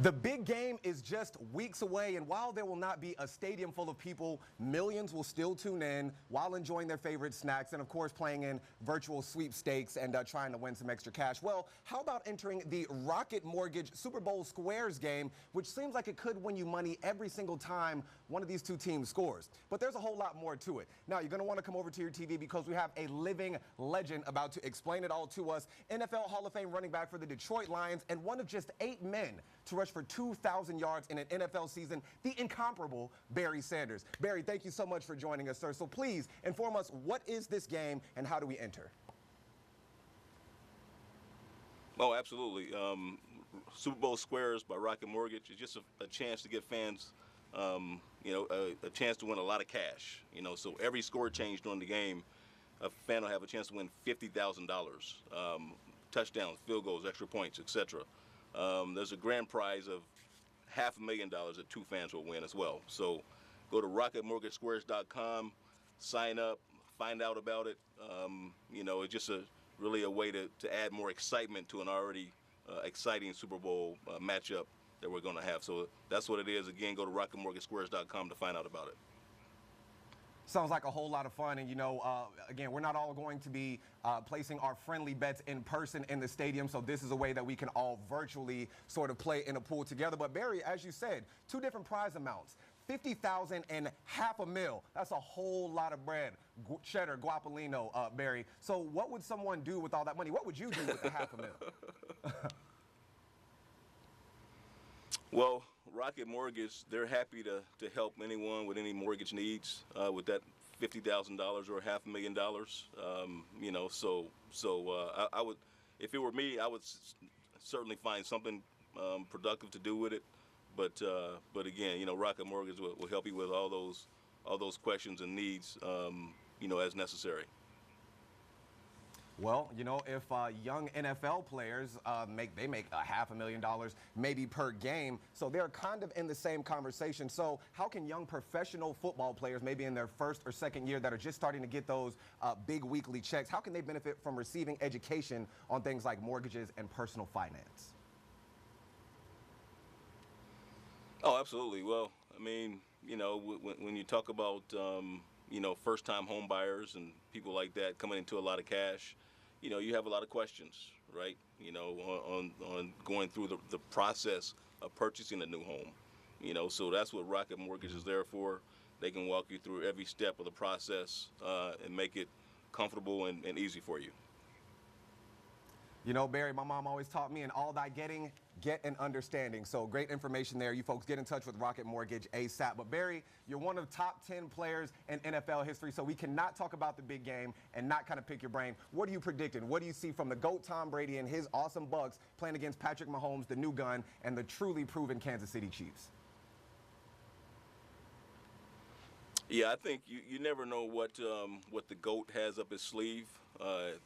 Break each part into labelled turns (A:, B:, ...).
A: The big game is just weeks away, and while there will not be a stadium full of people, millions will still tune in while enjoying their favorite snacks and, of course, playing in virtual sweepstakes and trying to win some extra cash. Well, how about entering the Rocket Mortgage Super Bowl Squares game, which seems like it could win you money every single time one of these two teams scores. But there's a whole lot more to it. Now, you're going to want to come over to your TV because we have a living legend about to explain it all to us. NFL Hall of Fame running back for the Detroit Lions and one of just 8 men to rush for 2,000 yards in an NFL season, the incomparable Barry Sanders. Barry, thank you so much for joining us, sir. So please inform us, what is this game and how do we enter?
B: Oh, absolutely. Super Bowl Squares by Rocket Mortgage is just a chance to give fans, a chance to win a lot of cash. So every score change during the game, a fan will have a chance to win $50,000, touchdowns, field goals, extra points, etc. There's a grand prize of $500,000 that 2 fans will win as well. So go to rocketmortgagesquares.com, sign up, find out about it. It's just really a way to add more excitement to an already exciting Super Bowl matchup that we're going to have. So that's what it is. Again, go to rocketmortgagesquares.com to find out about it.
A: Sounds like a whole lot of fun. And, again, we're not all going to be placing our friendly bets in person in the stadium. So this is a way that we can all virtually sort of play in a pool together. But, Barry, as you said, 2 different prize amounts. $50,000 and $500,000. That's a whole lot of bread. Cheddar, guapolino, Barry. So what would someone do with all that money? What would you do with the $500,000?
B: Well, Rocket Mortgage, they're happy to help anyone with any mortgage needs with that $50,000 or $500,000. I would, if it were me, I would certainly find something productive to do with it. But again, Rocket Mortgage will help you with all those questions and needs, as necessary.
A: Well, if young NFL players make $500,000 maybe per game, so they're kind of in the same conversation. So how can young professional football players, maybe in their 1st or 2nd year, that are just starting to get those big weekly checks, how can they benefit from receiving education on things like mortgages and personal finance?
B: Oh, absolutely. Well, I mean, when you talk about, first-time home buyers and people like that coming into a lot of cash, you have a lot of questions, right? On going through the process of purchasing a new home. So that's what Rocket Mortgage is there for. They can walk you through every step of the process and make it comfortable and easy for you.
A: Barry, my mom always taught me, in all thy getting, get an understanding. So great information there. You folks get in touch with Rocket Mortgage ASAP. But Barry, you're one of the top 10 players in NFL history, so we cannot talk about the big game and not kind of pick your brain. What are you predicting? What do you see from the GOAT Tom Brady and his awesome Bucs playing against Patrick Mahomes, the new gun, and the truly proven Kansas City Chiefs?
B: Yeah, I think you never know what the GOAT has up his sleeve.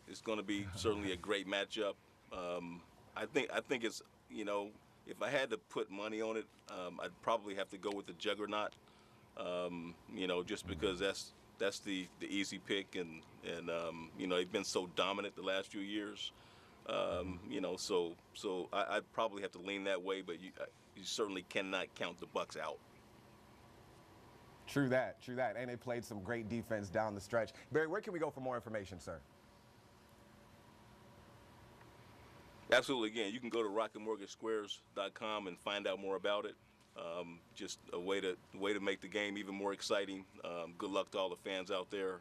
B: It's going to be certainly a great matchup. I think it's, if I had to put money on it, I'd probably have to go with the Juggernaut. Just because that's the easy pick, and they've been so dominant the last few years. So I'd probably have to lean that way, but you certainly cannot count the Bucs out.
A: True that. And they played some great defense down the stretch. Barry, where can we go for more information, sir?
B: Absolutely. Again, you can go to rocketmortgagesquares.com and find out more about it. Just a way to make the game even more exciting. Good luck to all the fans out there.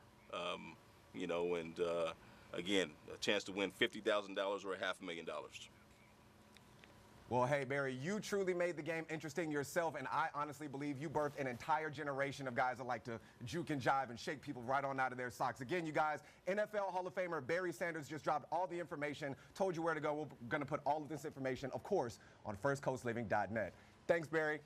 B: Again, a chance to win $50,000 or $500,000.
A: Well, hey, Barry, you truly made the game interesting yourself, and I honestly believe you birthed an entire generation of guys that like to juke and jive and shake people right on out of their socks. Again, you guys, NFL Hall of Famer Barry Sanders just dropped all the information, told you where to go. We're going to put all of this information, of course, on firstcoastliving.net. Thanks, Barry.